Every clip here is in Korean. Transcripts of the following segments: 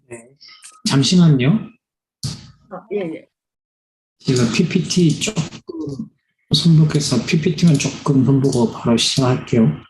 네. 잠시만요. 예. 제가 PPT 조금 손목해서 PPT만 조금 손보고 바로 시작할게요.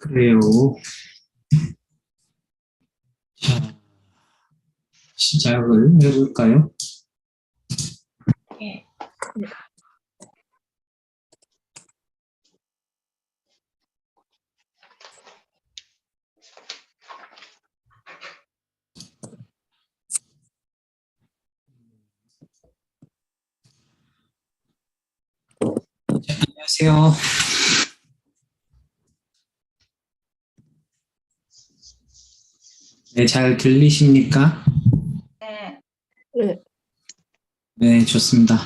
그래요. 자, 시작을 해볼까요? 예. 안녕하세요. 네, 잘 들리십니까? 네. 네, 좋습니다.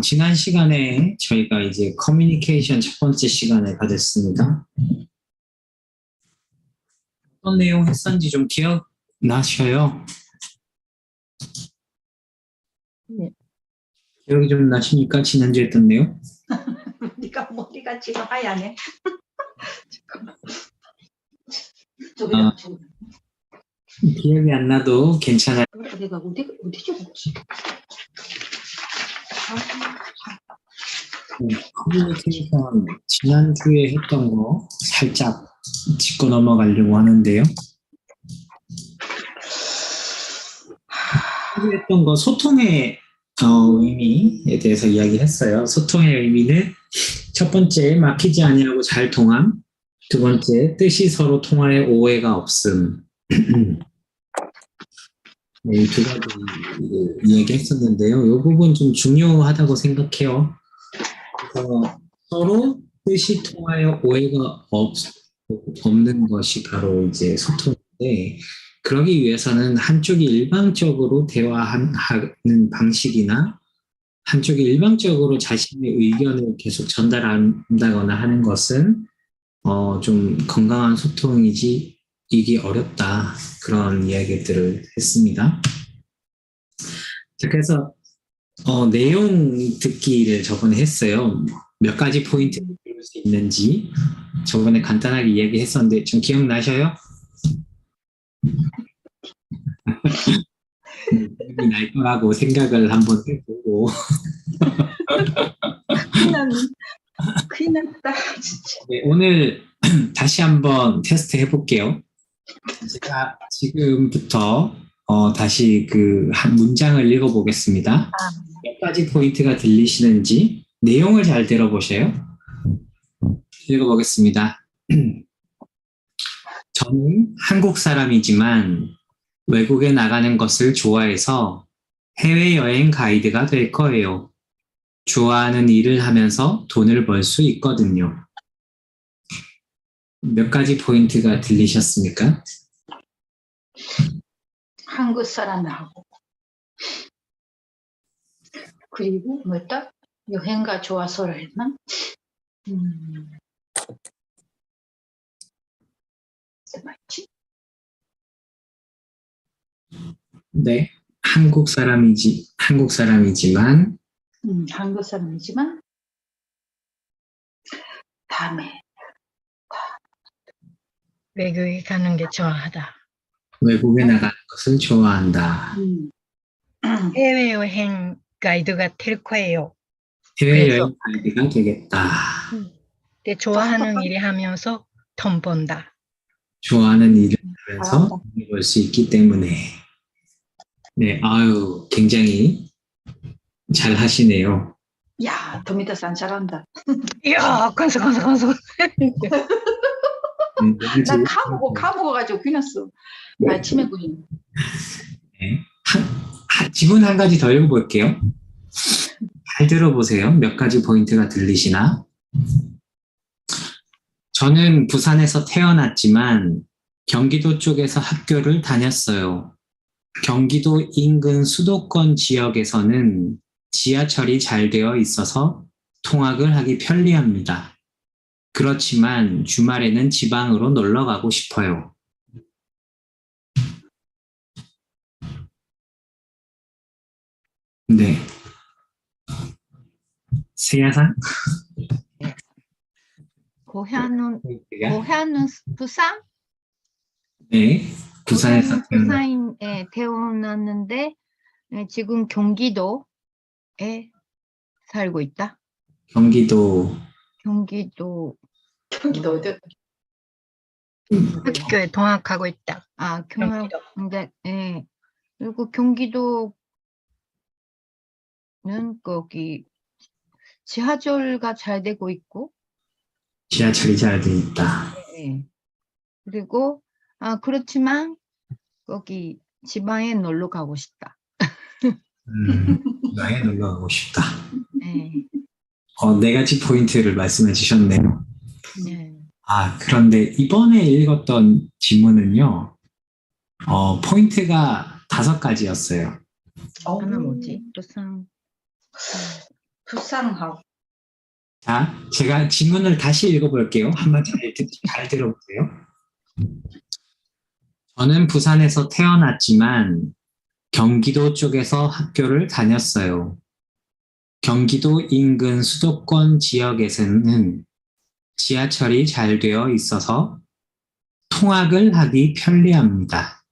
지난 시간에 저희가 이제 커뮤니케이션 첫 번째 시간을 가졌습니다. 어떤 내용 했었는지 좀 기억나셔요? 네. 기억이 좀 나십니까? 지난주에 했던 내용? 네가 머리가 지금 하얗네. 잠깐만. 아. 기억이 안 나도 괜찮아요. 내가 어디 적었지? 커뮤니케이션 지난주에 했던 거 살짝 짚고 넘어가려고 하는데요. 했던 거 소통의 의미에 대해서 이야기했어요. 소통의 의미는 첫 번째 막히지 아니하고 잘 통함, 두 번째 뜻이 서로 통하여 오해가 없음. 네, 이 두 가지 이야기했었는데요. 이 부분 좀 중요하다고 생각해요. 그래서 서로 뜻이 통하여 오해가 없는 것이 바로 이제 소통인데, 그러기 위해서는 한쪽이 일방적으로 대화하는 방식이나 한쪽이 일방적으로 자신의 의견을 계속 전달한다거나 하는 것은 좀 건강한 소통이기 어렵다, 그런 이야기들을 했습니다. 자, 그래서 내용 듣기를 저번에 했어요. 몇 가지 포인트를 들을 수 있는지 저번에 간단하게 이야기했었는데 좀 기억나셔요? 기억이 날 거라고 생각을 한번 해보고. 큰일 났다 진짜. 네, 오늘 다시 한번 테스트 해볼게요. 제가 지금부터 다시 그 한 문장을 읽어보겠습니다. 몇 가지 포인트가 들리시는지 내용을 잘 들어보세요. 읽어보겠습니다. 저는 한국 사람이지만 외국에 나가는 것을 좋아해서 해외여행 가이드가 될 거예요. 좋아하는 일을 하면서 돈을 벌 수 있거든요. 몇 가지 포인트가 들리셨습니까? 한국 사람하고 그리고 뭐였다? 여행가 좋아서라면 맞지? 네, 한국 사람이지만 한국 사람이지만 다음에 외국에 가는 게 좋아하다. 외국에 나가는 것을 좋아한다. 해외여행 가이드가 될 거예요. 해외여행 가이드가 되겠다. 내 좋아하는 일을 하면서 돈 번다. 좋아하는 일을 하면서 잘한다. 볼 수 있기 때문에. 네, 아유, 굉장히 잘 하시네요. 야, 도미타-산 잘한다. 이야, 건서. 나 가먹어가지고 귀났어. 아침에 그림. 네. 지문 한 가지 더 읽어볼게요. 잘 들어보세요. 몇 가지 포인트가 들리시나? 저는 부산에서 태어났지만 경기도 쪽에서 학교를 다녔어요. 경기도 인근 수도권 지역에서는 지하철이 잘 되어 있어서 통학을 하기 편리합니다. 그렇지만 주말에는 지방으로 놀러 가고 싶어요. 네. 세야상? 고향은 부산? 네. 부산에서 고향은 부산에 태어났는데 지금 경기도에 살고 있다. 경기도 경기도 경기도 어디? 학교에 통학하고 있다. 경기도. 근데 그리고 경기도는 거기 지하철가 잘 되고 있고, 지하철이 잘 돼 있다. 그리고 그렇지만 거기 지방에 놀러 가고 싶다. 여행 놀러 가고 싶다. 네. 네 가지 포인트를 말씀해 주셨네요. 네. 그런데 이번에 읽었던 지문은요, 포인트가 5가지였어요. 하나 뭐지? 부산하고. 자, 제가 지문을 다시 읽어볼게요. 한번 잘 들어보세요. 저는 부산에서 태어났지만 경기도 쪽에서 학교를 다녔어요. 경기도 인근 수도권 지역에서는 지하철이 잘 되어 있어서 통학을 하기 편리합니다.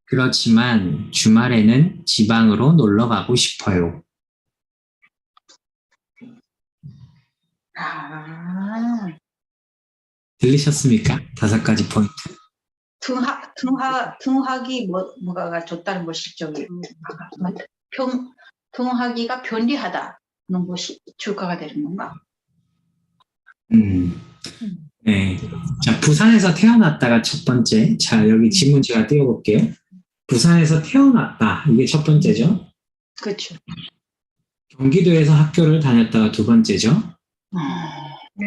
그렇지만 주말에는 지방으로 놀러 가고 싶어요. 들리셨습니까? 5가지 포인트. 등하기 뭐가 좋다는 것이 저기 등하기가 편리하다는 것이 주가가 되는 건가? 네. 자, 부산에서 태어났다가 첫 번째. 자, 여기 지문 제가 띄워볼게요. 부산에서 태어났다. 이게 첫 번째죠. 그렇죠. 경기도에서 학교를 다녔다가 2번째죠. 네.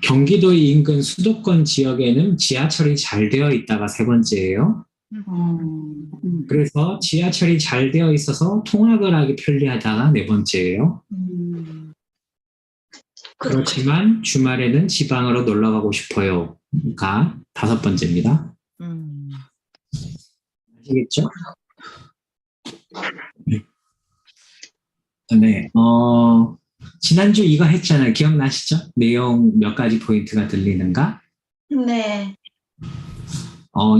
경기도 인근 수도권 지역에는 지하철이 잘 되어 있다가 3번째예요. 그래서 지하철이 잘 되어 있어서 통학을 하기 편리하다가 4번째예요. 그렇지만 주말에는 지방으로 놀러 가고 싶어요가 5번째입니다. 아시겠죠? 네. 지난주 이거 했잖아요. 기억나시죠? 내용 몇 가지 포인트가 들리는가? 네.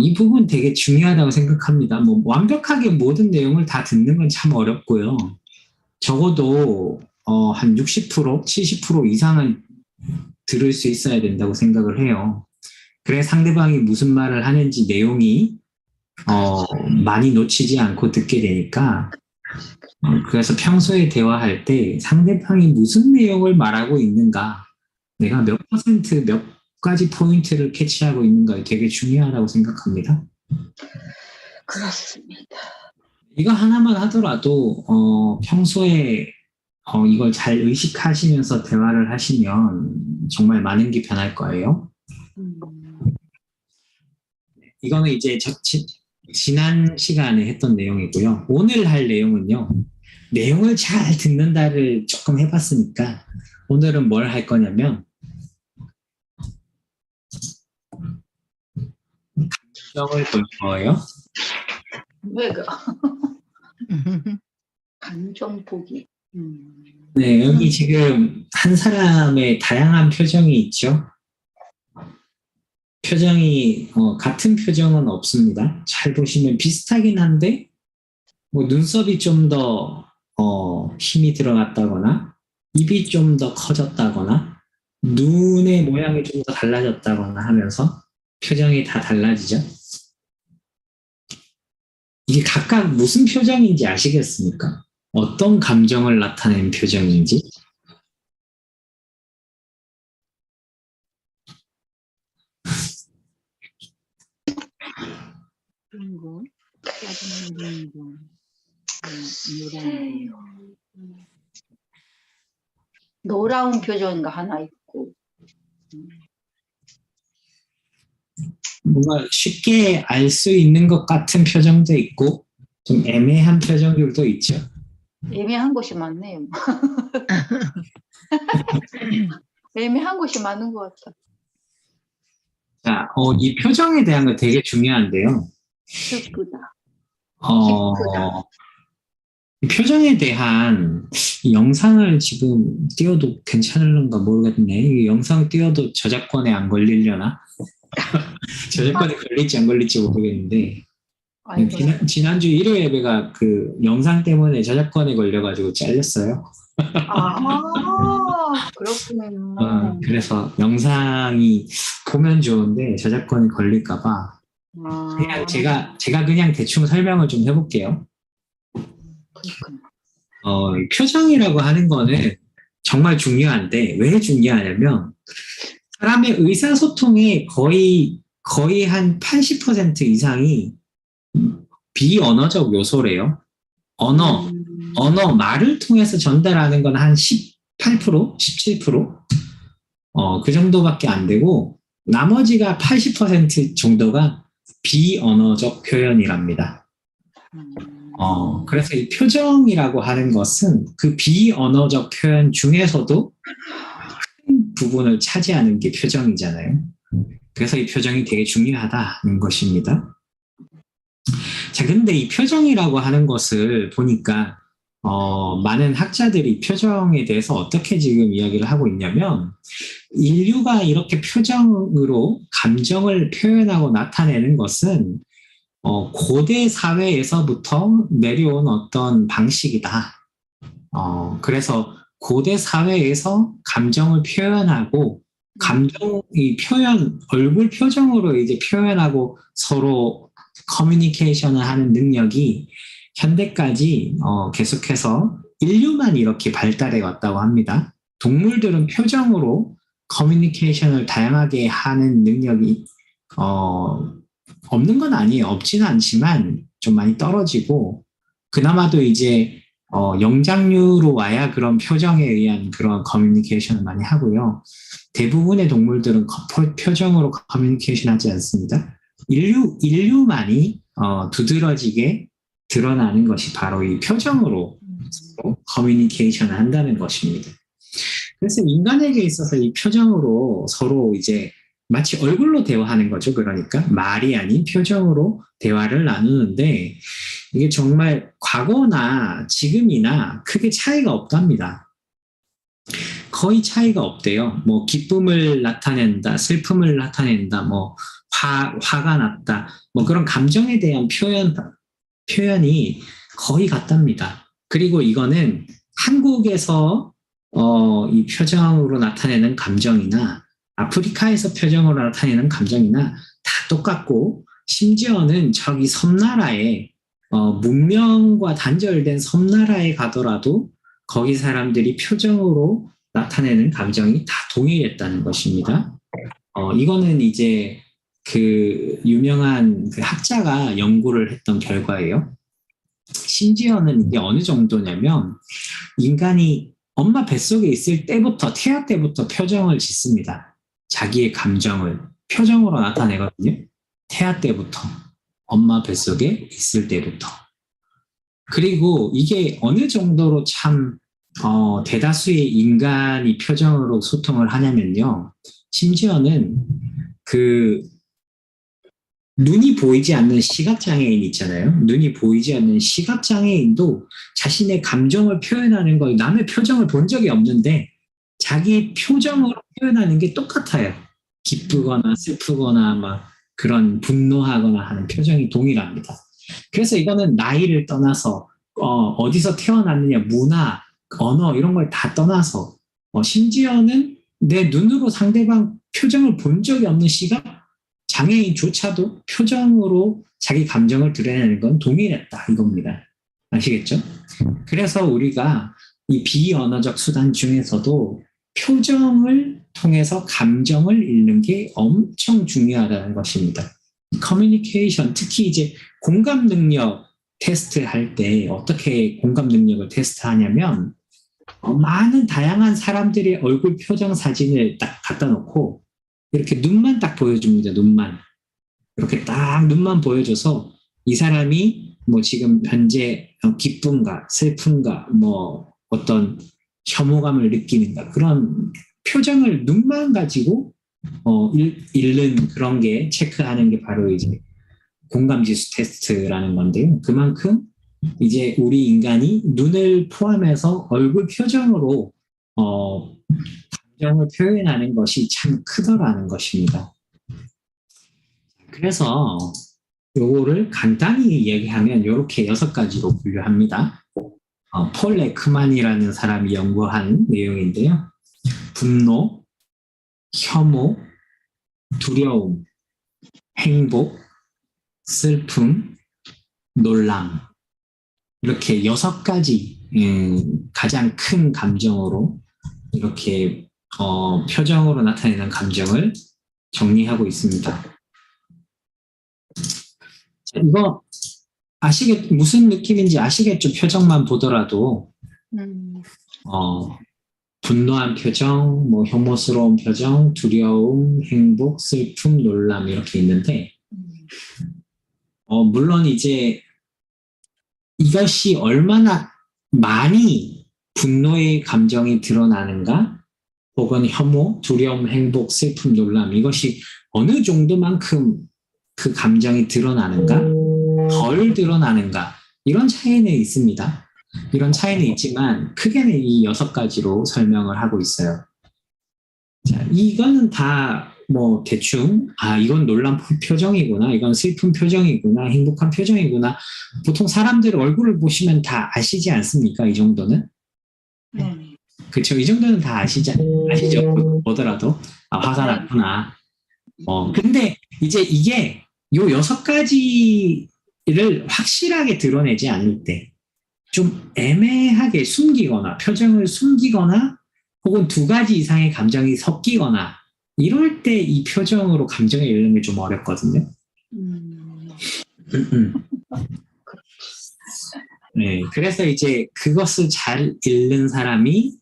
이 부분 되게 중요하다고 생각합니다. 뭐 완벽하게 모든 내용을 다 듣는 건 참 어렵고요. 적어도 한 60%, 70% 이상은 들을 수 있어야 된다고 생각을 해요. 그래 상대방이 무슨 말을 하는지 내용이 많이 놓치지 않고 듣게 되니까 그래서 평소에 대화할 때 상대방이 무슨 내용을 말하고 있는가, 내가 몇 퍼센트 몇 가지 포인트를 캐치하고 있는가 되게 중요하다고 생각합니다. 그렇습니다. 이거 하나만 하더라도 평소에 이걸 잘 의식하시면서 대화를 하시면 정말 많은 게 변할 거예요. 이거는 이제 지난 시간에 했던 내용이고요. 오늘 할 내용은요. 내용을 잘 듣는다를 조금 해봤으니까 오늘은 뭘 할 거냐면 감정을 볼 거예요. 왜 감정 보기. 네, 여기 지금 한 사람의 다양한 표정이 있죠. 표정이 같은 표정은 없습니다. 잘 보시면 비슷하긴 한데 뭐 눈썹이 좀 더 힘이 들어갔다거나 입이 좀 더 커졌다거나 눈의 모양이 좀 더 달라졌다거나 하면서 표정이 다 달라지죠. 이게 각각 무슨 표정인지 아시겠습니까? 어떤 감정을 나타내는 표정인지. 둥근, 작은 둥근, 노란 노라운 표정인가 하나 있고. 뭔가 쉽게 알 수 있는 것 같은 표정도 있고 좀 애매한 표정들도 있죠. 애매한 곳이 많네요. 애매한 곳이 많은 것 같아. 자, 이 표정에 대한 거 되게 중요한데요. 슬프다. 이 표정에 대한 이 영상을 지금 띄워도 괜찮을런가 모르겠네. 이 영상 띄워도 저작권에 안 걸리려나? 저작권에 걸릴지 안 걸릴지 모르겠는데 아이고. 지난주 일요일 예배가 그 영상 때문에 저작권에 걸려가지고 잘렸어요. 그렇군요. 그래서 영상이 보면 좋은데 저작권이 걸릴까봐 그냥 제가 그냥 대충 설명을 좀 해볼게요. 이 표정이라고 하는 거는 정말 중요한데 왜 중요하냐면 사람의 의사소통의 거의 한 80% 이상이 비언어적 요소래요. 언어, 말을 통해서 전달하는 건 한 18%, 17%? 그 정도밖에 안 되고, 나머지가 80% 정도가 비언어적 표현이랍니다. 그래서 이 표정이라고 하는 것은 그 비언어적 표현 중에서도 큰 부분을 차지하는 게 표정이잖아요. 그래서 이 표정이 되게 중요하다는 것입니다. 자, 근데 이 표정이라고 하는 것을 보니까 많은 학자들이 표정에 대해서 어떻게 지금 이야기를 하고 있냐면 인류가 이렇게 표정으로 감정을 표현하고 나타내는 것은 고대 사회에서부터 내려온 어떤 방식이다. 그래서 고대 사회에서 감정을 표현하고 감정이 얼굴 표정으로 이제 표현하고 서로 커뮤니케이션을 하는 능력이 현대까지 계속해서 인류만 이렇게 발달해 왔다고 합니다. 동물들은 표정으로 커뮤니케이션을 다양하게 하는 능력이 없는 건 아니에요. 없지는 않지만 좀 많이 떨어지고 그나마도 이제 영장류로 와야 그런 표정에 의한 그런 커뮤니케이션을 많이 하고요. 대부분의 동물들은 표정으로 커뮤니케이션 하지 않습니다. 인류만이 두드러지게 드러나는 것이 바로 이 표정으로 커뮤니케이션을 한다는 것입니다. 그래서 인간에게 있어서 이 표정으로 서로 이제 마치 얼굴로 대화하는 거죠. 그러니까 말이 아닌 표정으로 대화를 나누는데 이게 정말 과거나 지금이나 크게 차이가 없답니다. 거의 차이가 없대요. 뭐 기쁨을 나타낸다, 슬픔을 나타낸다, 뭐 화가 났다, 뭐 그런 감정에 대한 표현이 거의 같답니다. 그리고 이거는 한국에서 이 표정으로 나타내는 감정이나 아프리카에서 표정으로 나타내는 감정이나 다 똑같고 심지어는 저기 섬나라에 문명과 단절된 섬나라에 가더라도 거기 사람들이 표정으로 나타내는 감정이 다 동일했다는 것입니다. 이거는 이제 그 유명한 그 학자가 연구를 했던 결과예요. 심지어는 이게 어느 정도냐면 인간이 엄마 뱃속에 있을 때부터 태아 때부터 표정을 짓습니다. 자기의 감정을 표정으로 나타내거든요. 태아 때부터 엄마 뱃속에 있을 때부터. 그리고 이게 어느 정도로 참 대다수의 인간이 표정으로 소통을 하냐면요. 심지어는 그 눈이 보이지 않는 시각장애인 있잖아요. 눈이 보이지 않는 시각장애인도 자신의 감정을 표현하는 거, 남의 표정을 본 적이 없는데 자기 표정으로 표현하는 게 똑같아요. 기쁘거나 슬프거나 막 그런 분노하거나 하는 표정이 동일합니다. 그래서 이거는 나이를 떠나서 어디서 태어났느냐, 문화, 언어 이런 걸 다 떠나서 심지어는 내 눈으로 상대방 표정을 본 적이 없는 시각 장애인조차도 표정으로 자기 감정을 드러내는 건 동일했다 이겁니다. 아시겠죠? 그래서 우리가 이 비언어적 수단 중에서도 표정을 통해서 감정을 읽는 게 엄청 중요하다는 것입니다. 커뮤니케이션, 특히 이제 공감 능력 테스트 할 때 어떻게 공감 능력을 테스트하냐면 많은 다양한 사람들의 얼굴 표정 사진을 딱 갖다 놓고 이렇게 눈만 딱 보여줍니다. 눈만. 이렇게 딱 눈만 보여줘서 이 사람이 뭐 지금 현재 기쁨과 슬픔과 뭐 어떤 혐오감을 느끼는가 그런 표정을 눈만 가지고 읽는 그런 게 체크하는 게 바로 이제 공감지수 테스트라는 건데요. 그만큼 이제 우리 인간이 눈을 포함해서 얼굴 표정으로 감정을 표현하는 것이 참 크더라는 것입니다. 그래서 요거를 간단히 얘기하면 이렇게 6가지로 분류합니다. 폴 에크만이라는 사람이 연구한 내용인데요. 분노, 혐오, 두려움, 행복, 슬픔, 놀람 이렇게 6가지 가장 큰 감정으로 이렇게 표정으로 나타내는 감정을 정리하고 있습니다. 이거 무슨 느낌인지 아시겠죠? 표정만 보더라도 분노한 표정, 뭐 혐오스러운 표정, 두려움, 행복, 슬픔, 놀람 이렇게 있는데 물론 이제 이것이 얼마나 많이 분노의 감정이 드러나는가 혹은 혐오, 두려움, 행복, 슬픔, 놀람 이것이 어느 정도만큼 그 감정이 드러나는가 덜 드러나는가 이런 차이는 있습니다. 이런 차이는 있지만 크게는 이 6가지로 설명을 하고 있어요. 자, 이거는 다 뭐 대충 이건 놀람 표정이구나, 이건 슬픈 표정이구나, 행복한 표정이구나. 보통 사람들 얼굴을 보시면 다 아시지 않습니까? 이 정도는? 그렇죠. 이 정도는 다 아시죠? 보더라도 화가 났구나. 근데 이제 이게 요 6가지를 확실하게 드러내지 않을 때 좀 애매하게 숨기거나 표정을 숨기거나 혹은 2가지 이상의 감정이 섞이거나 이럴 때 이 표정으로 감정을 읽는 게 좀 어렵거든요. 네, 그래서 이제 그것을 잘 읽는 사람이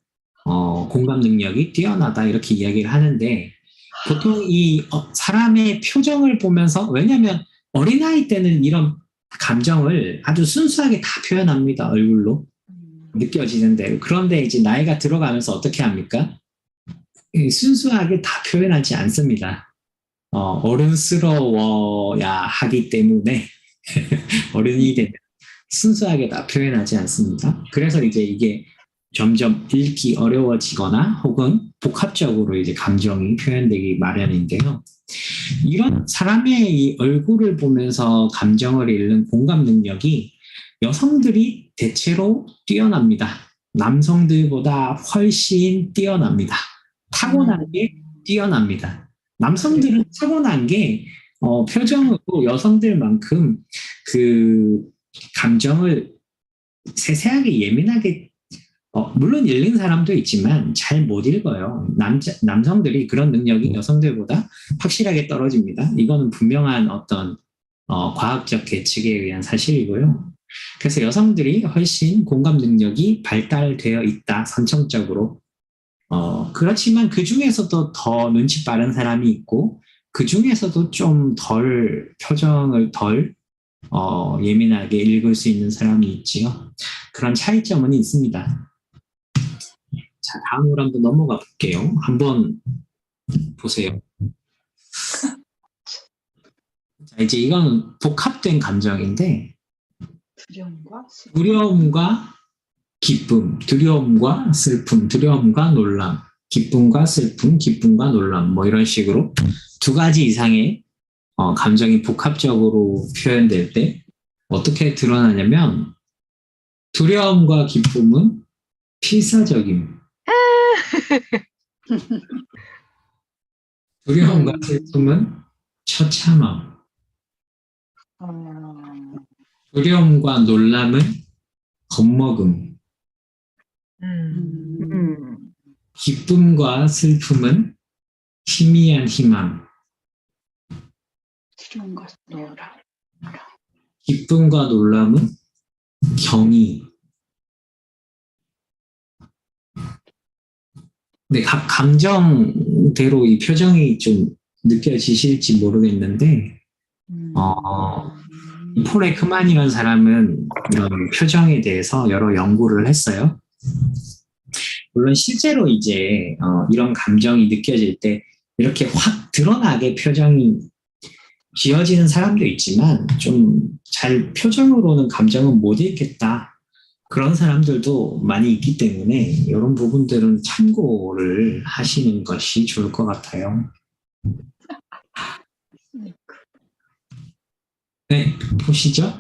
공감 능력이 뛰어나다 이렇게 이야기를 하는데 보통 이 사람의 표정을 보면서 왜냐하면 어린아이 때는 이런 감정을 아주 순수하게 다 표현합니다. 얼굴로 느껴지는 대로. 그런데 이제 나이가 들어가면서 어떻게 합니까? 순수하게 다 표현하지 않습니다. 어른스러워야 하기 때문에 어른이 되면 순수하게 다 표현하지 않습니다. 그래서 이제 이게 점점 읽기 어려워지거나 혹은 복합적으로 이제 감정이 표현되기 마련인데요. 이런 사람의 이 얼굴을 보면서 감정을 읽는 공감 능력이 여성들이 대체로 뛰어납니다. 남성들보다 훨씬 뛰어납니다. 타고난 게 뛰어납니다. 남성들은 타고난 게 표정으로 여성들만큼 그 감정을 세세하게 예민하게 물론 읽는 사람도 있지만 잘 못 읽어요. 남성들이 그런 능력이 여성들보다 확실하게 떨어집니다. 이거는 분명한 어떤 과학적 계측에 의한 사실이고요. 그래서 여성들이 훨씬 공감 능력이 발달되어 있다, 선천적으로. 그렇지만 그 중에서도 더 눈치 빠른 사람이 있고 그 중에서도 좀 덜 표정을 덜 예민하게 읽을 수 있는 사람이 있지요. 그런 차이점은 있습니다. 자, 다음으로 한번 넘어가 볼게요. 한번 보세요. 자, 이제 이건 복합된 감정인데 두려움과 기쁨, 두려움과 슬픔, 두려움과 놀람, 기쁨과 슬픔, 기쁨과 놀람 뭐 이런 식으로 2가지 이상의 감정이 복합적으로 표현될 때 어떻게 드러나냐면 두려움과 기쁨은 필사적임. 두려움과 슬픔은 처참함. 두려움과 놀람은 겁먹음. 기쁨과 슬픔은 희미한 희망. 두려운 것을 놓으라. 기쁨과 놀람은 경의. 네, 각 감정대로 이 표정이 좀 느껴지실지 모르겠는데, 폴 에크만이라는 사람은 이런 표정에 대해서 여러 연구를 했어요. 물론 실제로 이제 이런 감정이 느껴질 때 이렇게 확 드러나게 표정이 지어지는 사람도 있지만 좀 잘 표정으로는 감정은 못 읽겠다. 그런 사람들도 많이 있기 때문에 이런 부분들은 참고를 하시는 것이 좋을 것 같아요. 네, 보시죠.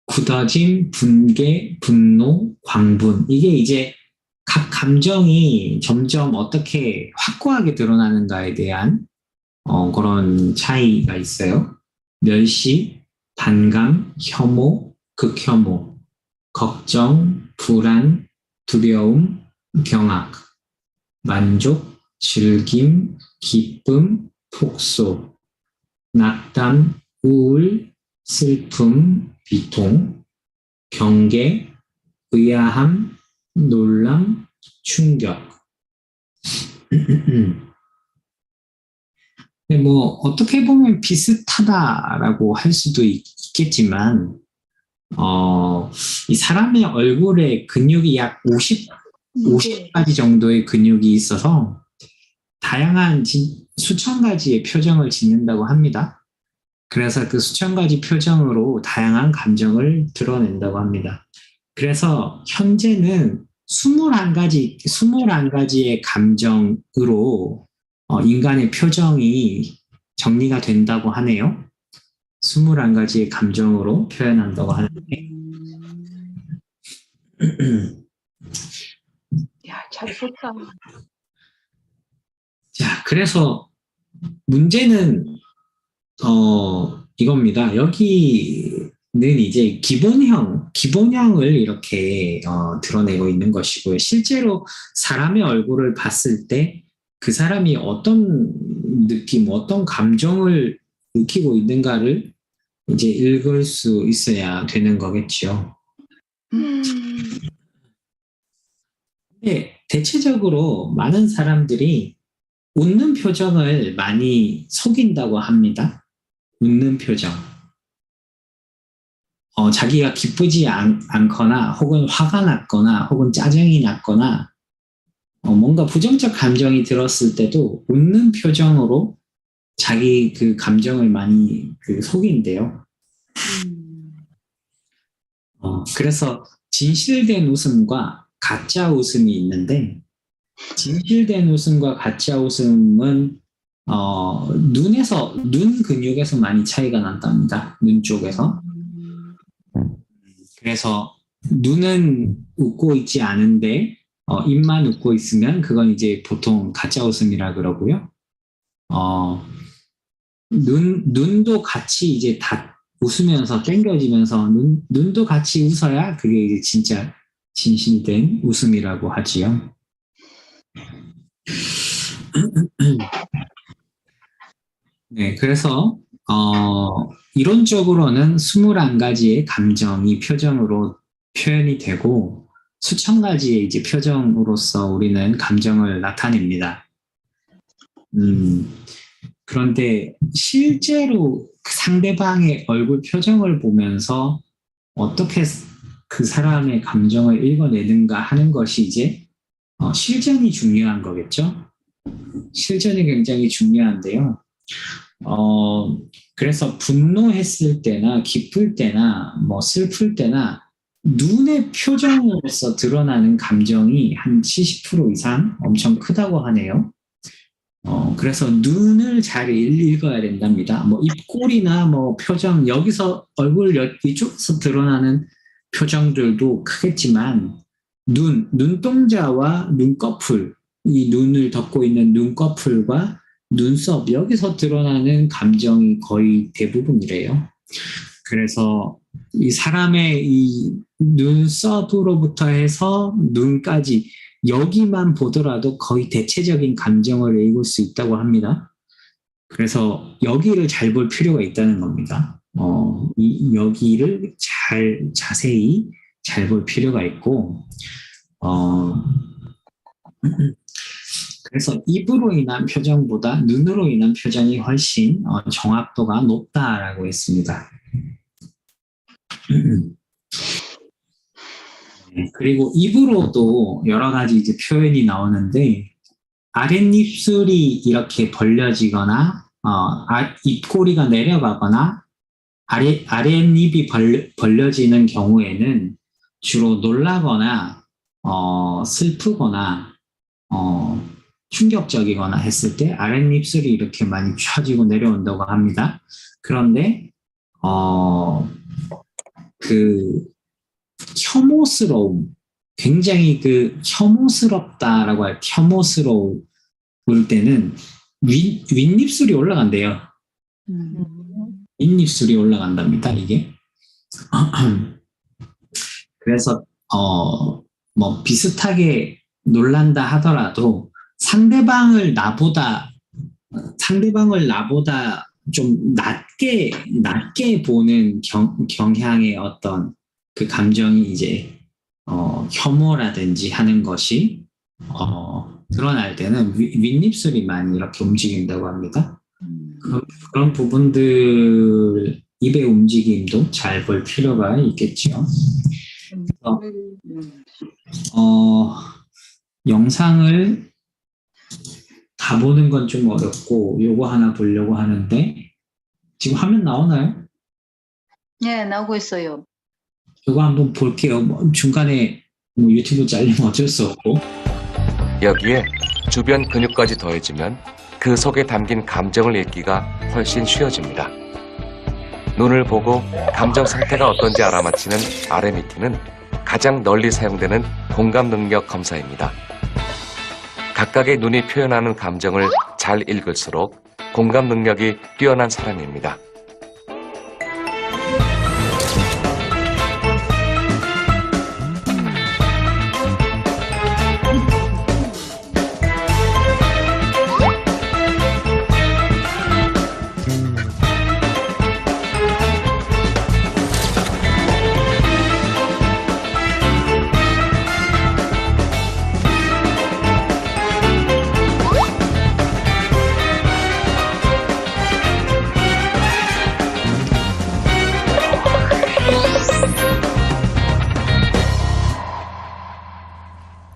굳어짐, 분개, 분노, 광분. 이게 이제 각 감정이 점점 어떻게 확고하게 드러나는가에 대한 그런 차이가 있어요. 멸시, 반감, 혐오, 극혐오, 걱정, 불안, 두려움, 경악, 만족, 즐김, 기쁨, 폭소, 낙담, 우울, 슬픔, 비통, 경계, 의아함, 놀람, 충격. 뭐 어떻게 보면 비슷하다라고 할 수도 있겠지만 이 사람의 얼굴에 근육이 약 50가지 정도의 근육이 있어서 다양한 수천 가지의 표정을 짓는다고 합니다. 그래서 그 수천 가지 표정으로 다양한 감정을 드러낸다고 합니다. 그래서 현재는 21가지의 감정으로 인간의 표정이 정리가 된다고 하네요. 21가지의 감정으로 표현한다고 하는데. 야, 잘 썼다. 자, 그래서 문제는 이겁니다. 여기는 이제 기본형을 이렇게 드러내고 있는 것이고요. 실제로 사람의 얼굴을 봤을 때 그 사람이 어떤 느낌, 어떤 감정을 느끼고 있는가를 이제 읽을 수 있어야 되는 거겠죠. 근데 대체적으로 많은 사람들이 웃는 표정을 많이 속인다고 합니다. 웃는 표정. 자기가 기쁘지 않거나 혹은 화가 났거나 혹은 짜증이 났거나 뭔가 부정적 감정이 들었을 때도 웃는 표정으로 자기 그 감정을 많이 속인대요. 그래서 진실된 웃음과 가짜 웃음이 있는데 진실된 웃음과 가짜 웃음은 눈 근육에서 많이 차이가 난답니다. 눈 쪽에서. 그래서 눈은 웃고 있지 않은데 입만 웃고 있으면 그건 이제 보통 가짜 웃음이라 그러고요. 눈도 같이 이제 다 웃으면서 땡겨지면서 눈도 같이 웃어야 그게 이제 진짜 진실된 웃음이라고 하지요. 네, 그래서 이론적으로는 21가지의 감정이 표정으로 표현이 되고 수천 가지의 이제 표정으로서 우리는 감정을 나타냅니다. 그런데 실제로 상대방의 얼굴 표정을 보면서 어떻게 그 사람의 감정을 읽어내는가 하는 것이 이제 실전이 중요한 거겠죠. 실전이 굉장히 중요한데요. 그래서 분노했을 때나 기쁠 때나 뭐 슬플 때나 눈의 표정으로서 드러나는 감정이 한 70% 이상 엄청 크다고 하네요. 그래서 눈을 잘 읽어야 된답니다. 뭐 입꼬리나 뭐 표정, 여기서 얼굴 이쪽에서 드러나는 표정들도 크겠지만 눈동자와 눈꺼풀, 이 눈을 덮고 있는 눈꺼풀과 눈썹, 여기서 드러나는 감정이 거의 대부분이래요. 그래서 이 사람의 이 눈썹으로부터 해서 눈까지 여기만 보더라도 거의 대체적인 감정을 읽을 수 있다고 합니다. 그래서 여기를 잘 볼 필요가 있다는 겁니다. 여기를 자세히 잘 볼 필요가 있고, 그래서 입으로 인한 표정보다 눈으로 인한 표정이 훨씬 정확도가 높다라고 했습니다. 그리고 입으로도 여러 가지 이제 표현이 나오는데, 아랫입술이 이렇게 벌려지거나, 입꼬리가 내려가거나, 아랫입이 벌려지는 경우에는 주로 놀라거나, 슬프거나, 충격적이거나 했을 때 아랫입술이 이렇게 많이 펴지고 내려온다고 합니다. 그런데, 혐오스러움, 굉장히 혐오스럽다라고 할 혐오스러울 때는 윗입술이 올라간대요. 윗입술이 올라간답니다, 이게. 그래서, 뭐, 비슷하게 놀란다 하더라도 상대방을 나보다 좀 낮게 보는 경향의 어떤 그 감정이 이제 혐오라든지 하는 것이 드러날 때는 윗입술이 많이 이렇게 움직인다고 합니다. 그런 부분들 입의 움직임도 잘 볼 필요가 있겠죠. 영상을 다 보는 건 좀 어렵고 요거 하나 보려고 하는데 지금 화면 나오나요? 네, 나오고 있어요. 이거 한번 볼게요. 중간에 유튜브 잘리면 어쩔 수 없고. 여기에 주변 근육까지 더해지면 그 속에 담긴 감정을 읽기가 훨씬 쉬워집니다. 눈을 보고 감정 상태가 어떤지 알아맞히는 RMET는 가장 널리 사용되는 공감 능력 검사입니다. 각각의 눈이 표현하는 감정을 잘 읽을수록 공감 능력이 뛰어난 사람입니다.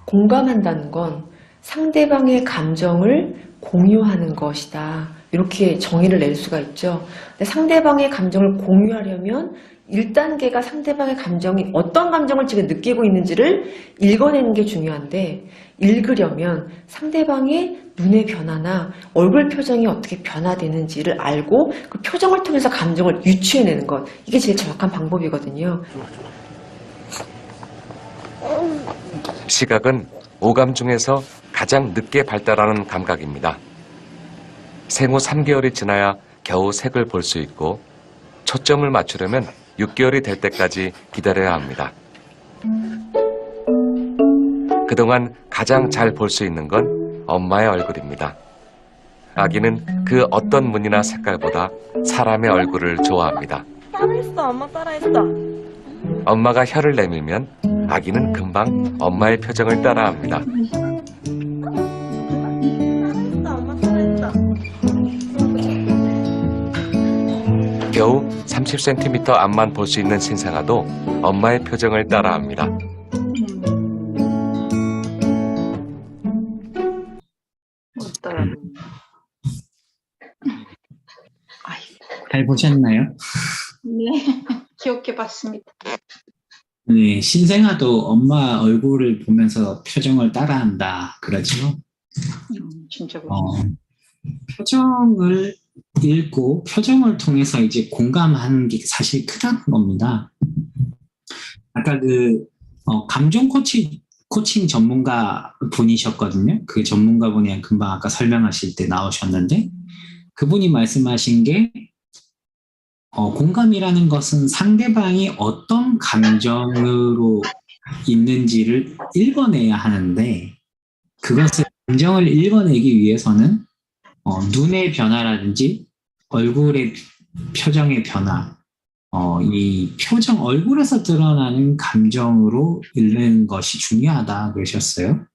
공감한다는 건 상대방의 감정을 공유하는 것이다. 이렇게 정의를 낼 수가 있죠. 근데 상대방의 감정을 공유하려면 1단계가 상대방의 감정이 어떤 감정을 지금 느끼고 있는지를 읽어내는 게 중요한데, 읽으려면 상대방의 눈의 변화나 얼굴 표정이 어떻게 변화되는지를 알고 그 표정을 통해서 감정을 유추해내는 것, 이게 제일 정확한 방법이거든요. 시각은 오감 중에서 가장 늦게 발달하는 감각입니다. 생후 3개월이 지나야 겨우 색을 볼 수 있고 초점을 맞추려면 6개월이 될 때까지 기다려야 합니다. 그동안 가장 잘 볼 수 있는 건 엄마의 얼굴입니다. 아기는 그 어떤 무늬나 색깔보다 사람의 얼굴을 좋아합니다. 따라했어, 엄마 따라했어. 엄마가 혀를 내밀면 아기는 금방 엄마의 표정을 따라합니다. 따라했어, 엄마 따라했어. 겨우 30cm 앞만 볼 수 있는 신생아도 엄마의 표정을 따라합니다. 어떠라고? 잘 보셨나요? 네, 기억해 봤습니다. 네, 신생아도 엄마 얼굴을 보면서 표정을 따라한다 그러죠. 진짜 그렇죠. 표정을 읽고 표정을 통해서 이제 공감하는 게 사실 크다는 겁니다. 아까 감정 코칭 전문가 분이셨거든요. 그 전문가 분이 금방 아까 설명하실 때 나오셨는데 그분이 말씀하신 게 공감이라는 것은 상대방이 어떤 감정으로 있는지를 읽어내야 하는데 그것을 감정을 읽어내기 위해서는 눈의 변화라든지 얼굴의 표정의 변화, 이 표정, 얼굴에서 드러나는 감정으로 읽는 것이 중요하다 그러셨어요.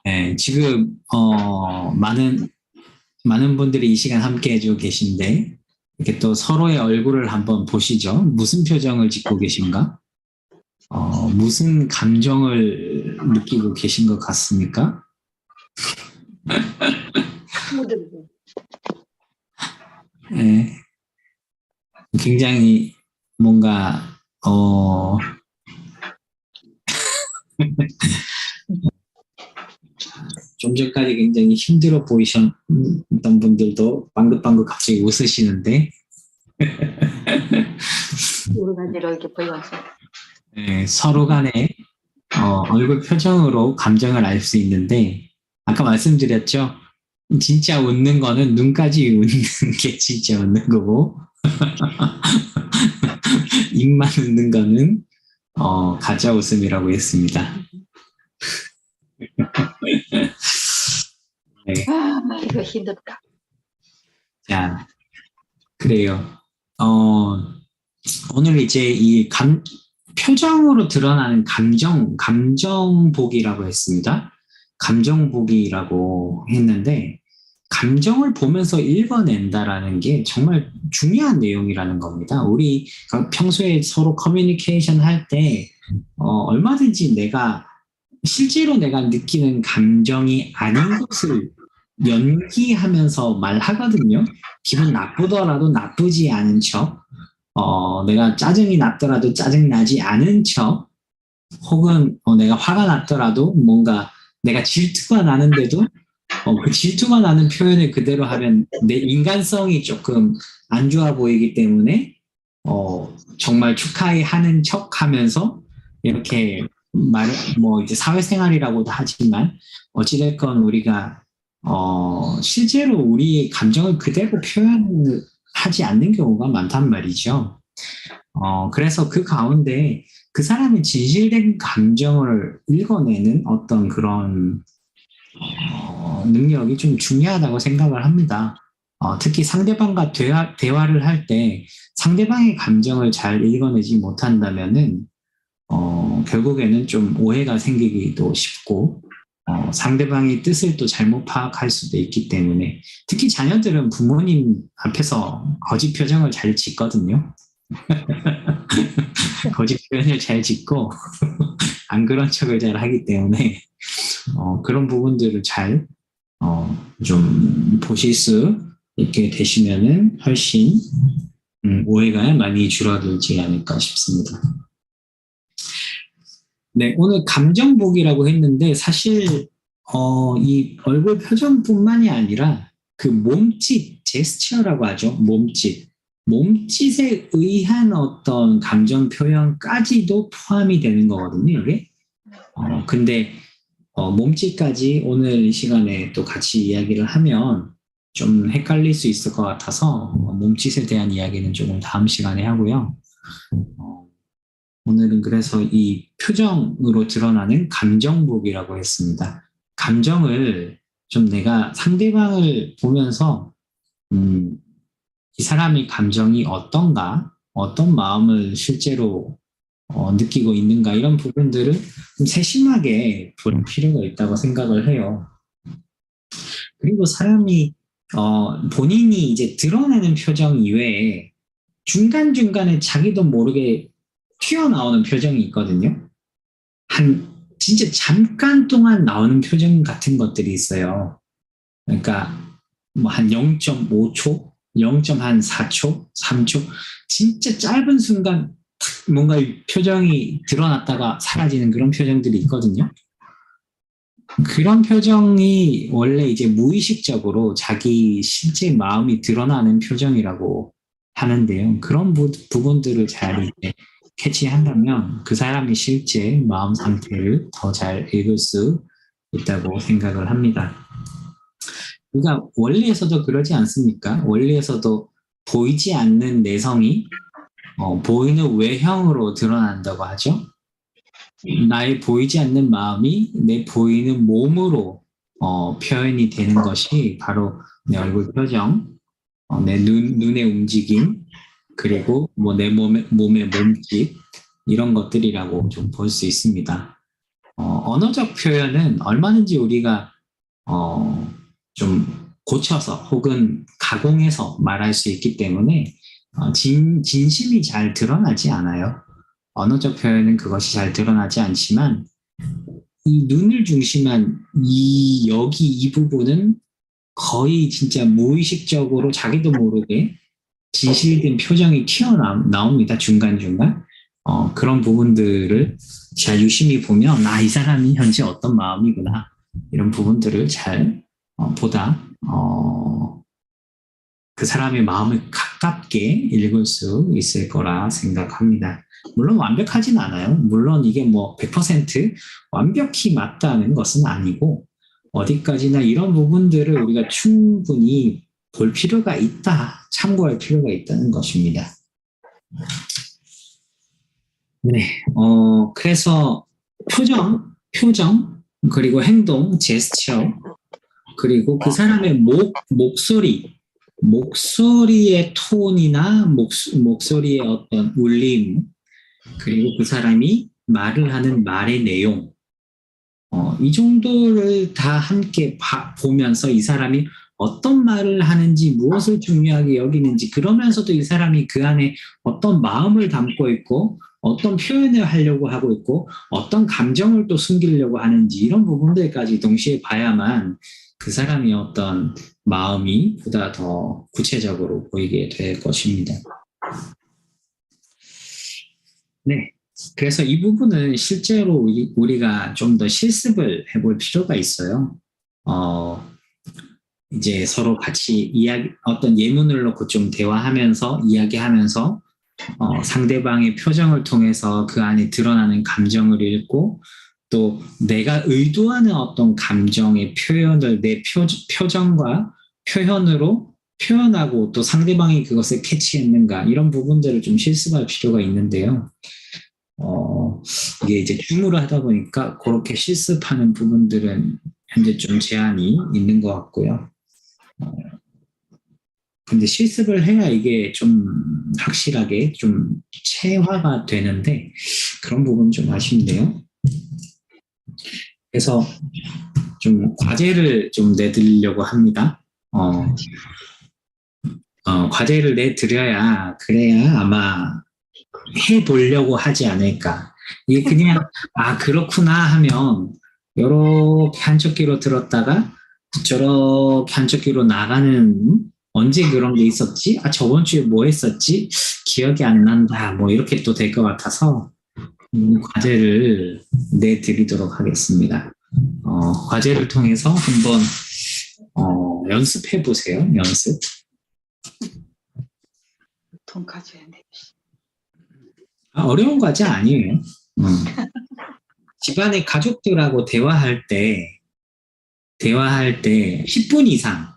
네, 지금 많은 분들이 이 시간 함께 해주고 계신데 이렇게 또 서로의 얼굴을 한번 보시죠. 무슨 표정을 짓고 계신가? 무슨 감정을 느끼고 계신 것 같습니까? 네, 굉장히 뭔가 좀 전까지 굉장히 힘들어 보이셨던 분들도 방긋방긋 갑자기 웃으시는데 여러 가지로 이렇게 보여서. 네, 서로 간에 얼굴 표정으로 감정을 알 수 있는데 아까 말씀드렸죠. 진짜 웃는 거는 눈까지 웃는 게 진짜 웃는 거고 입만 웃는 거는 가짜 웃음이라고 했습니다. 네. 이거 힘들다. 자, 그래요. 오늘 이제 이 표정으로 드러나는 감정복이라고 했습니다. 감정복이라고 했는데, 감정을 보면서 읽어낸다라는 게 정말 중요한 내용이라는 겁니다. 우리 평소에 서로 커뮤니케이션 할 때, 얼마든지 실제로 내가 느끼는 감정이 아닌 것을 연기하면서 말하거든요. 기분 나쁘더라도 나쁘지 않은 척, 내가 짜증이 났더라도 짜증나지 않은 척, 혹은 내가 화가 났더라도 뭔가 내가 질투가 나는데도 그 질투가 나는 표현을 그대로 하면 내 인간성이 조금 안 좋아 보이기 때문에 정말 축하하는 척 하면서 이렇게 이제 사회생활이라고도 하지만 어찌됐건 우리가 실제로 우리의 감정을 그대로 표현하지 않는 경우가 많단 말이죠. 그래서 그 가운데 그 사람의 진실된 감정을 읽어내는 어떤 그런 능력이 좀 중요하다고 생각을 합니다. 특히 상대방과 대화를 할 때 상대방의 감정을 잘 읽어내지 못한다면은 결국에는 좀 오해가 생기기도 쉽고 상대방의 뜻을 또 잘못 파악할 수도 있기 때문에 특히 자녀들은 부모님 앞에서 거짓 표정을 잘 짓거든요. 거짓 표현을 잘 짓고 안 그런 척을 잘 하기 때문에 그런 부분들을 잘 좀 보실 수 있게 되시면은 훨씬 오해가 많이 줄어들지 않을까 싶습니다. 네, 오늘 감정복이라고 했는데 사실 이 얼굴 표정뿐만이 아니라 그 몸짓, 제스처라고 하죠. 몸짓에 의한 어떤 감정 표현까지도 포함이 되는 거거든요, 이게. 근데 몸짓까지 오늘 시간에 또 같이 이야기를 하면 좀 헷갈릴 수 있을 것 같아서 몸짓에 대한 이야기는 조금 다음 시간에 하고요. 오늘은 그래서 이 표정으로 드러나는 감정복이라고 했습니다. 감정을 좀 내가 상대방을 보면서 이 사람의 감정이 어떤가, 어떤 마음을 실제로 느끼고 있는가 이런 부분들을 좀 세심하게 볼 필요가 있다고 생각을 해요. 그리고 사람이 본인이 이제 드러내는 표정 이외에 중간중간에 자기도 모르게 튀어나오는 표정이 있거든요. 진짜 잠깐 동안 나오는 표정 같은 것들이 있어요. 그러니까 뭐 한 0.5초, 0.4초, 3초 진짜 짧은 순간 뭔가 표정이 드러났다가 사라지는 그런 표정들이 있거든요. 그런 표정이 원래 이제 무의식적으로 자기 실제 마음이 드러나는 표정이라고 하는데요. 그런 부분들을 잘 이제 캐치한다면 그 사람의 실제 마음 상태를 더 잘 읽을 수 있다고 생각을 합니다. 우리가 원리에서도 그러지 않습니까? 원리에서도 보이지 않는 내성이 보이는 외형으로 드러난다고 하죠. 나의 보이지 않는 마음이 내 보이는 몸으로 표현이 되는 것이 바로 내 얼굴 표정, 내 눈의 움직임, 그리고 뭐 내 몸의 몸짓 이런 것들이라고 좀 볼 수 있습니다. 언어적 표현은 얼마든지 우리가 좀 고쳐서 혹은 가공해서 말할 수 있기 때문에 진심이 잘 드러나지 않아요. 언어적 표현은 그것이 잘 드러나지 않지만 이 눈을 중심한 여기 이 부분은 거의 진짜 무의식적으로 자기도 모르게 진실된 표정이 튀어나옵니다. 중간중간. 그런 부분들을 잘 유심히 보면 이 사람이 현재 어떤 마음이구나. 이런 부분들을 잘 보다 그 사람의 마음을 가깝게 읽을 수 있을 거라 생각합니다. 물론 완벽하진 않아요. 물론 이게 뭐 100% 완벽히 맞다는 것은 아니고 어디까지나 이런 부분들을 우리가 충분히 볼 필요가 있다, 참고할 필요가 있다는 것입니다. 네, 그래서 표정, 그리고 행동, 제스처, 그리고 그 사람의 목소리의 톤이나 목소리의 어떤 울림, 그리고 그 사람이 말을 하는 말의 내용, 이 정도를 다 함께 보면서 이 사람이 어떤 말을 하는지, 무엇을 중요하게 여기는지, 그러면서도 이 사람이 그 안에 어떤 마음을 담고 있고, 어떤 표현을 하려고 하고 있고, 어떤 감정을 또 숨기려고 하는지, 이런 부분들까지 동시에 봐야만 그 사람이 어떤 마음이 보다 더 구체적으로 보이게 될 것입니다. 네. 그래서 이 부분은 실제로 우리가 좀 더 실습을 해볼 필요가 있어요. 이제 서로 같이 어떤 예문을 놓고 좀 대화하면서, 이야기하면서, 상대방의 표정을 통해서 그 안에 드러나는 감정을 읽고, 또 내가 의도하는 어떤 감정의 표현을 내 표정과 표현으로 표현하고 또 상대방이 그것을 캐치했는가, 이런 부분들을 좀 실습할 필요가 있는데요. 이게 이제 줌으로 하다 보니까 그렇게 실습하는 부분들은 현재 좀 제한이 있는 것 같고요. 근데 실습을 해야 이게 좀 확실하게 좀 체화가 되는데 그런 부분 좀 아쉽네요. 그래서 좀 과제를 좀 내드리려고 합니다. 과제를 내드려야 그래야 아마 해보려고 하지 않을까. 이게 그냥 그렇구나 하면 이렇게 한쪽 귀로 들었다가 저렇게 한쪽 귀로 나가는, 언제 그런 게 있었지? 저번 주에 뭐 했었지? 기억이 안 난다. 뭐 이렇게 또 될 것 같아서 과제를 내드리도록 하겠습니다. 과제를 통해서 한번 연습해 보세요. 연습. 돈 가져야 돼. 어려운 과제 아니에요. 집안의 가족들하고 대화할 때 10분 이상,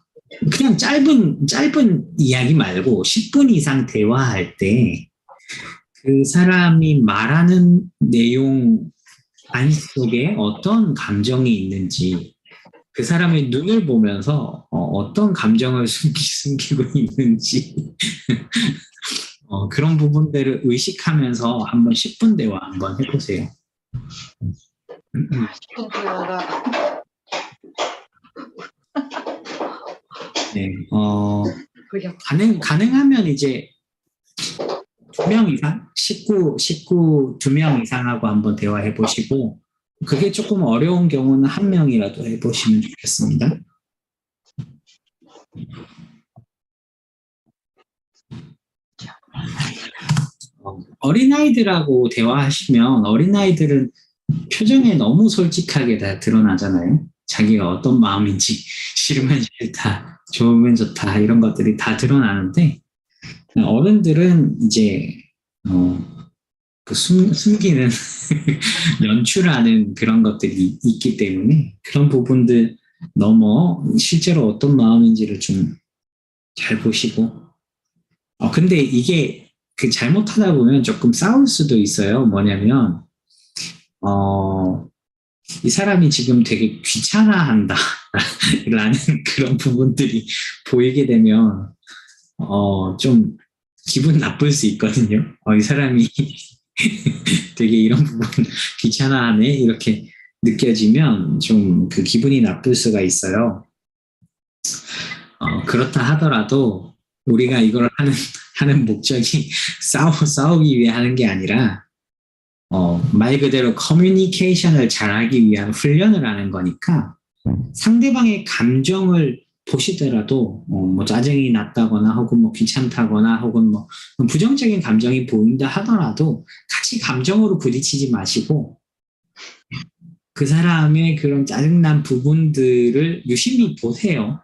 그냥 짧은 이야기 말고 10분 이상 대화할 때 그 사람이 말하는 내용 안속에 어떤 감정이 있는지, 그 사람의 눈을 보면서 어떤 감정을 숨기고 있는지 그런 부분들을 의식하면서 한번 10분 대화 한번 해보세요. 10분 대화가 네, 가능하면 이제 2명 이상, 식구 2명 이상하고 한번 대화해 보시고, 그게 조금 어려운 경우는 1명이라도 해보시면 좋겠습니다. 어린아이들하고 대화하시면 어린아이들은 표정에 너무 솔직하게 다 드러나잖아요. 자기가 어떤 마음인지, 싫으면 싫다, 좋으면 좋다, 이런 것들이 다 드러나는데, 어른들은 이제 숨기는 연출하는 그런 것들이 있기 때문에 그런 부분들 넘어 실제로 어떤 마음인지를 좀 잘 보시고 근데 이게 그 잘못하다 보면 조금 싸울 수도 있어요. 뭐냐면 이 사람이 지금 되게 귀찮아한다 라는 그런 부분들이 보이게 되면 좀 기분 나쁠 수 있거든요. 이 사람이 되게 이런 부분 귀찮아하네 이렇게 느껴지면 좀 그 기분이 나쁠 수가 있어요. 그렇다 하더라도 우리가 이걸 하는 목적이 싸우기 위해 하는 게 아니라 말 그대로 커뮤니케이션을 잘하기 위한 훈련을 하는 거니까 상대방의 감정을 보시더라도 뭐 짜증이 났다거나 혹은 뭐 귀찮다거나 혹은 뭐 부정적인 감정이 보인다 하더라도 같이 감정으로 부딪히지 마시고 그 사람의 그런 짜증난 부분들을 유심히 보세요.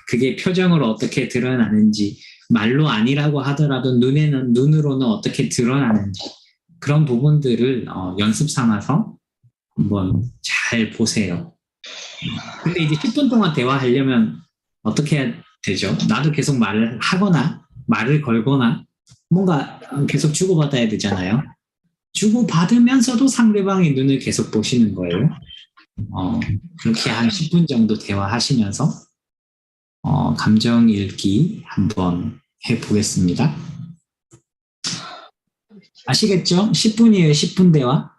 그게 표정으로 어떻게 드러나는지 말로 아니라고 하더라도 눈으로는 어떻게 드러나는지 그런 부분들을 연습 삼아서 한번 잘 보세요. 근데 이제 10분 동안 대화하려면 어떻게 해야 되죠? 나도 계속 말을 하거나 말을 걸거나 뭔가 계속 주고받아야 되잖아요. 주고받으면서도 상대방의 눈을 계속 보시는 거예요. 그렇게 한 10분 정도 대화하시면서 감정 읽기 한번 해보겠습니다. 아시겠죠? 10분이에요, 10분 대화.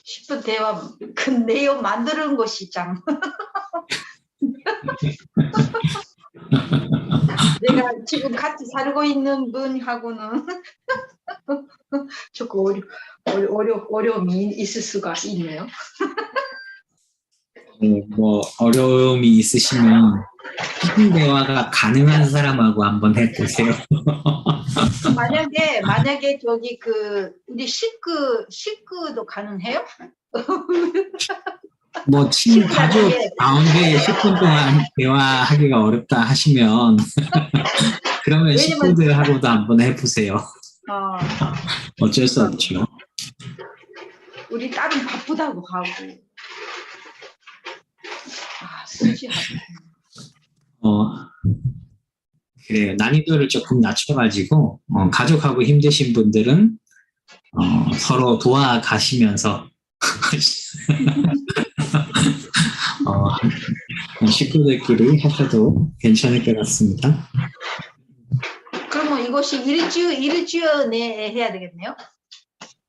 10분 대화 그 내용 만드는 것이 참 내가 지금 같이 살고 있는 분하고는 조금 어려움이 있을 수가 있네요. 뭐 어려움이 있으시면 10분 대화가 가능한 사람하고 한번 해보세요. 만약에 저기 우리 식구도 가능해요? 뭐 친구 가족 가운데 10분 동안 대화하기가 어렵다 하시면 그러면 식구들하고도 한번 해보세요. 어쩔 수 없죠. 우리 딸은 바쁘다고 하고 수지하고 그래요. 난이도를 조금 낮춰가지고 가족하고 힘드신 분들은 서로 도와가시면서 식구들끼리 하셔도 괜찮을 것 같습니다. 그러면 이것이 일주 내에 해야 되겠네요?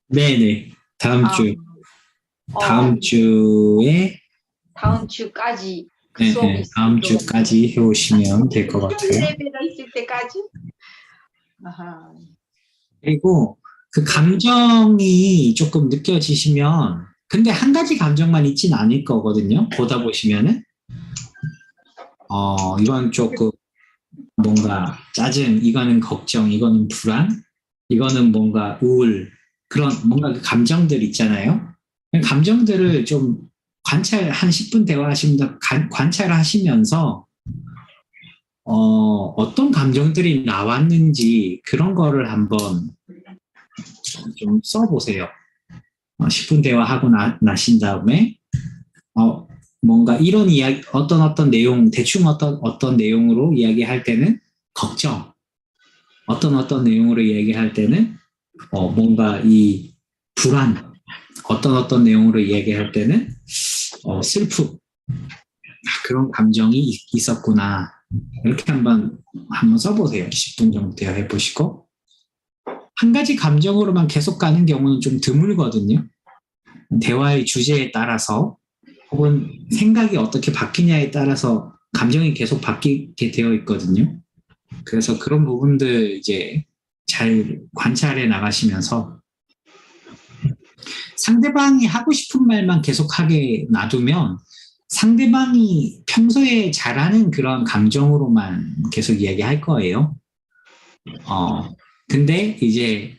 네네. 다음 주에 다음 주까지 네, 다음 주까지 해오시면 될 것 같아요. 레벨가 있을 때까지? 아하. 그리고 그 감정이 조금 느껴지시면 근데 한 가지 감정만 있진 않을 거거든요. 보다 보시면은 이건 조금 뭔가 짜증, 이거는 걱정, 이거는 불안, 이거는 뭔가 우울 그런 뭔가 그 감정들 있잖아요. 감정들을 좀 한 10분 대화하시면서 관찰하시면서 어떤 감정들이 나왔는지 그런 거를 한번 좀 써보세요. 10분 대화하고 나신 다음에 뭔가 이런 이야기 어떤 내용 대충 어떤 내용으로 이야기할 때는 걱정 어떤 내용으로 이야기할 때는 뭔가 이 불안 어떤 내용으로 이야기할 때는 슬픔 그런 감정이 있었구나 이렇게 한번 써보세요. 10분 정도 대화해 보시고 한 가지 감정으로만 계속 가는 경우는 좀 드물거든요. 대화의 주제에 따라서 혹은 생각이 어떻게 바뀌냐에 따라서 감정이 계속 바뀌게 되어 있거든요. 그래서 그런 부분들 이제 잘 관찰해 나가시면서 상대방이 하고 싶은 말만 계속하게 놔두면 상대방이 평소에 잘하는 그런 감정으로만 계속 이야기할 거예요. 근데 이제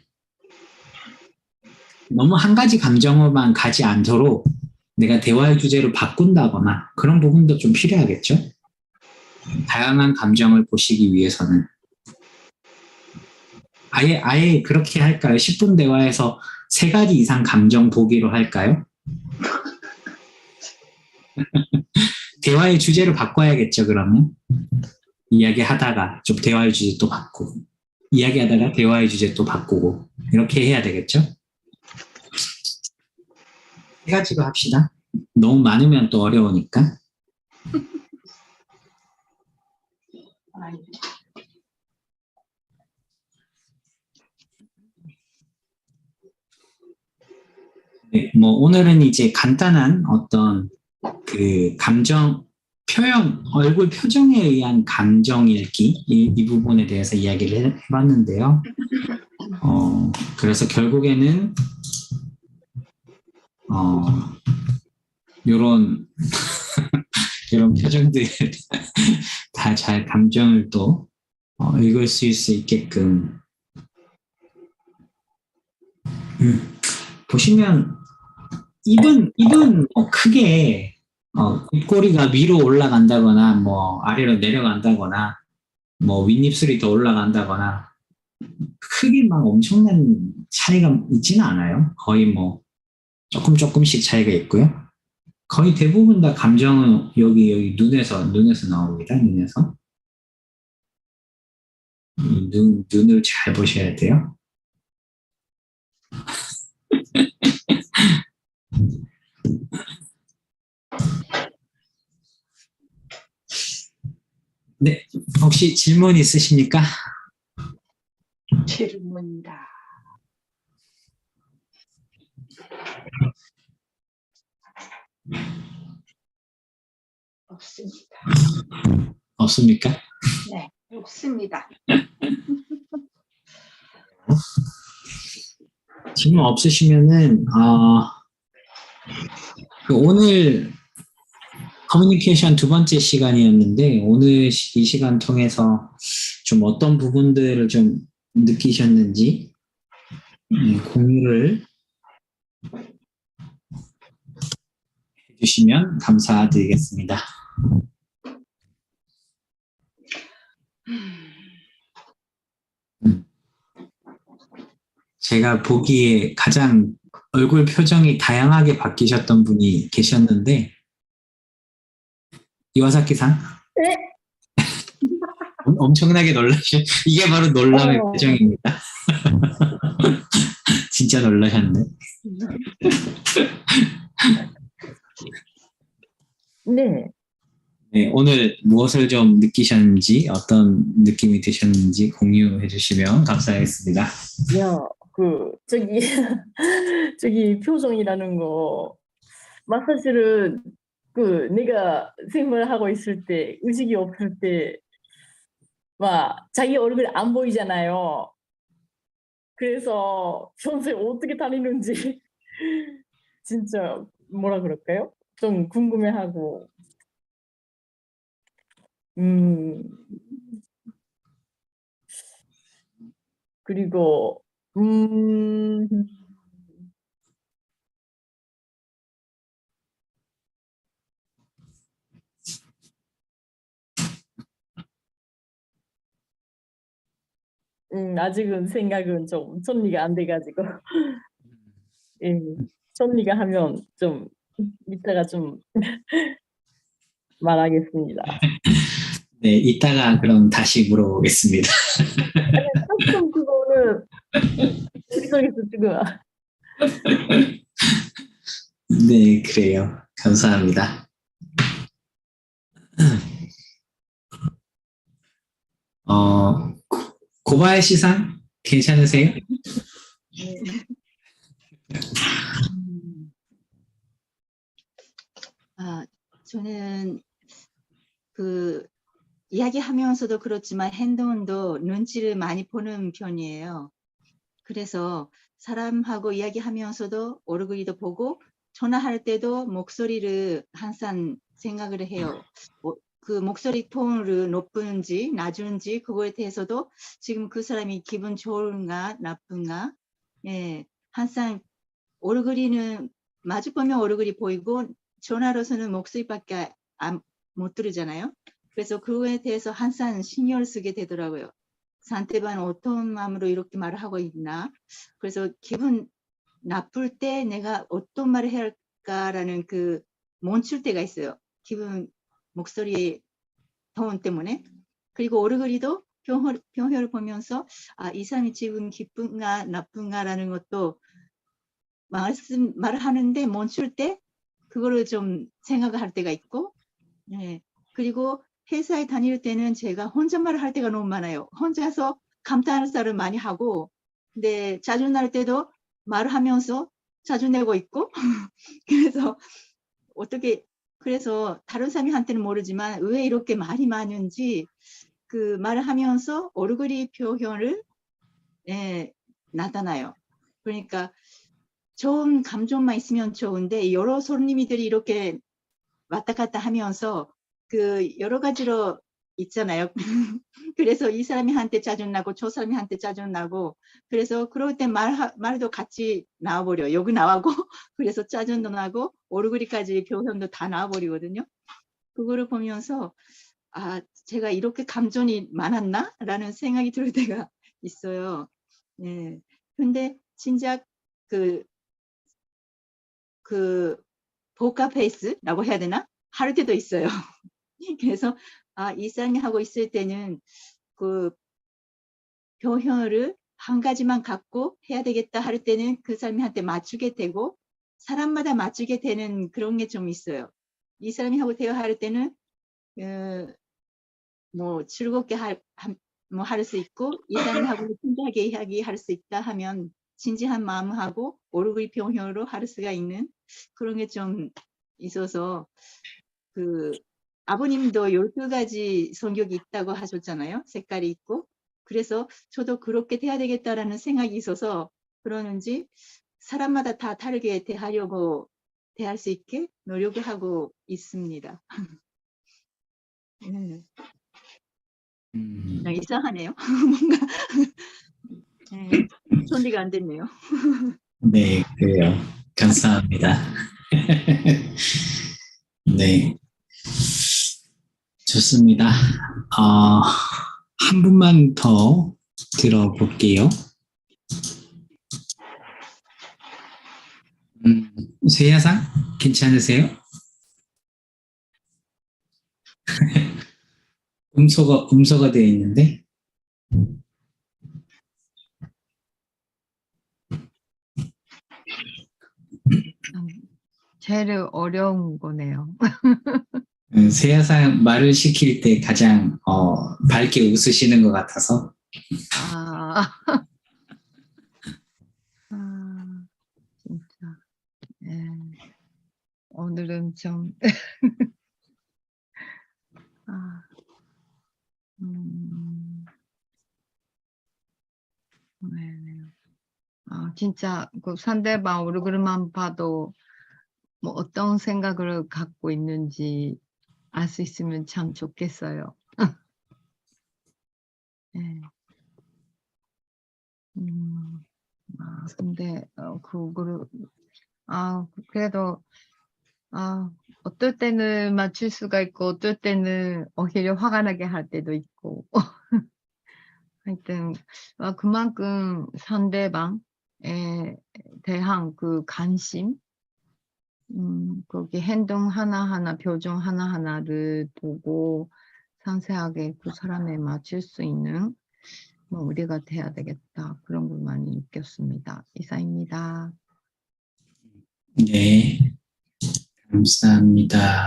너무 한 가지 감정으로만 가지 않도록 내가 대화의 주제를 바꾼다거나 그런 부분도 좀 필요하겠죠. 다양한 감정을 보시기 위해서는 아예 그렇게 할까요? 10분 대화에서 3가지 이상 감정 보기로 할까요? 대화의 주제를 바꿔야겠죠, 그러면. 이야기하다가 좀 대화의 주제 또 바꾸고, 이야기하다가 대화의 주제 또 바꾸고, 이렇게 해야 되겠죠? 3가지로 합시다. 너무 많으면 또 어려우니까. 아이, 네, 뭐 오늘은 이제 간단한 어떤 그 감정 표현, 얼굴 표정에 의한 감정 읽기 이 부분에 대해서 이야기를 해봤는데요. 그래서 결국에는 요런 이런 표정들 다 잘 감정을 또 읽을 수 있게끔 보시면 입은 뭐 크게 입꼬리가 위로 올라간다거나 뭐 아래로 내려간다거나 뭐 윗입술이 더 올라간다거나 크게 막 엄청난 차이가 있지는 않아요. 거의 뭐 조금씩 차이가 있고요. 거의 대부분 다 감정은 여기 눈에서 나옵니다. 눈에서. 눈을 잘 보셔야 돼요. 네, 혹시 질문 있으십니까? 질문이다. 없습니다. 없습니까? 네, 없습니다. 질문 없으시면은 오늘 커뮤니케이션 2번째 시간이었는데 오늘 이 시간 통해서 좀 어떤 부분들을 좀 느끼셨는지 공유를 해주시면 감사드리겠습니다. 제가 보기에 가장 얼굴 표정이 다양하게 바뀌셨던 분이 계셨는데 이와사키-상? 네. 엄청나게 놀라신 이게 바로 놀람의 표정입니다. 진짜 놀라셨네. 네. 네, 오늘 무엇을 좀 느끼셨는지 어떤 느낌이 드셨는지 공유해 주시면 감사하겠습니다. 야, 저기, 저기 표정이라는 거, 사실은, 내가 생활하고 있을 때, 의식이 없을 때, 자기 얼굴 안 보이잖아요. 그래서 평소에 어떻게 다니는지, 진짜, 뭐라 그럴까요? 좀 궁금해하고, 그리고, 아직은 생각은 좀 정리가 안 돼가지고, 예, 정리가 하면 좀, 이따가 좀 말하겠습니다. 네, 이따가 그럼 다시 물어보겠습니다. 가끔 그거는 머릿속에서 지금 네, 그래요. 감사합니다. 고바야시-상 괜찮으세요? 저는 이야기하면서도 그렇지만 행동도 눈치를 많이 보는 편이에요. 그래서 사람하고 이야기하면서도 얼굴도 보고 전화할 때도 목소리를 항상 생각을 해요. 그 목소리 톤을 높은지 낮은지 그거에 대해서도 지금 그 사람이 기분 좋은가 나쁜가 항상 얼굴이는 마주보면 얼굴이 보이고 전화로서는 목소리밖에 못 들으잖아요. 그래서 그거에 대해서 항상 신경을 쓰게 되더라고요. 상대방은 어떤 마음으로 이렇게 말을 하고 있나. 그래서 기분 나쁠 때 내가 어떤 말을 해야 할까라는 그 멈출 때가 있어요. 기분 목소리의 톤 때문에. 그리고 오르그리도 병혈을 보면서 이 사람이 지금 기쁜가 나쁜가라는 것도 말을 하는데 멈출 때 그거를 좀 생각을 할 때가 있고, 예. 그리고 회사에 다닐 때는 제가 혼잣말을 할 때가 너무 많아요. 혼자서 감탄사를 많이 하고, 근데 짜증날 때도 말을 하면서 짜증내고 있고, 그래서 그래서 다른 사람한테는 모르지만 왜 이렇게 말이 많은지 그 말을 하면서 얼굴이 표현을 나타나요. 그러니까 좋은 감정만 있으면 좋은데 여러 손님들이 이렇게 왔다 갔다 하면서 그 여러 가지로 있잖아요. 그래서 이 사람이 한테 짜증나고 저 사람이 한테 짜증나고 그래서 그럴 때 말도 같이 나와버려요. 여기 나오고 그래서 짜증도 나고 얼굴이까지 표현도 다 나와버리거든요. 그거를 보면서 제가 이렇게 감정이 많았나? 라는 생각이 들 때가 있어요. 예. 근데 진짜 그 포카페이스라고 해야 되나? 할 때도 있어요. 그래서 이 사람이 하고 있을 때는 그 표현을 한 가지만 갖고 해야 되겠다 할 때는 그 사람한테 맞추게 되고 사람마다 맞추게 되는 그런 게 좀 있어요. 이 사람이 하고 대화할 때는 뭐 즐겁게 할 수 있고 이 사람이 하고 진지하게 이야기할 수 있다 하면 진지한 마음하고 얼굴 표현으로 할 수가 있는 그런 게 좀 있어서 그 아버님도 12가지 성격이 있다고 하셨잖아요. 색깔이 있고. 그래서 저도 그렇게 돼야 되겠다라는 생각이 있어서 그러는지 사람마다 다 다르게 대할 수 있게 노력을 하고 있습니다. 그냥 이상하네요. 뭔가 손리가 안 됐네요. 네, 그래요. 감사합니다. 네. 좋습니다. 한 분만 더 들어볼게요. 세야상 괜찮으세요? 음소가 되어 있는데. 제일 어려운 거네요. 세야상 말을 시킬 때 가장 밝게 웃으시는 것 같아서. 진짜. 네. 오늘은 좀 네. 진짜 그 상대방 얼굴만 봐도 뭐 어떤 생각을 갖고 있는지 알 수 있으면 참 좋겠어요. 네. 근데 그거를 그래도 어떨 때는 맞출 수가 있고 어떨 때는 오히려 화가 나게 할 때도 있고 하여튼 그만큼 상대방에 대한 그 관심 거기 행동 하나하나 표정 하나하나를 보고 상세하게 그 사람에 맞출 수 있는 우리가 돼야 되겠다 그런 걸 많이 느꼈습니다. 이상입니다. 네, 감사합니다.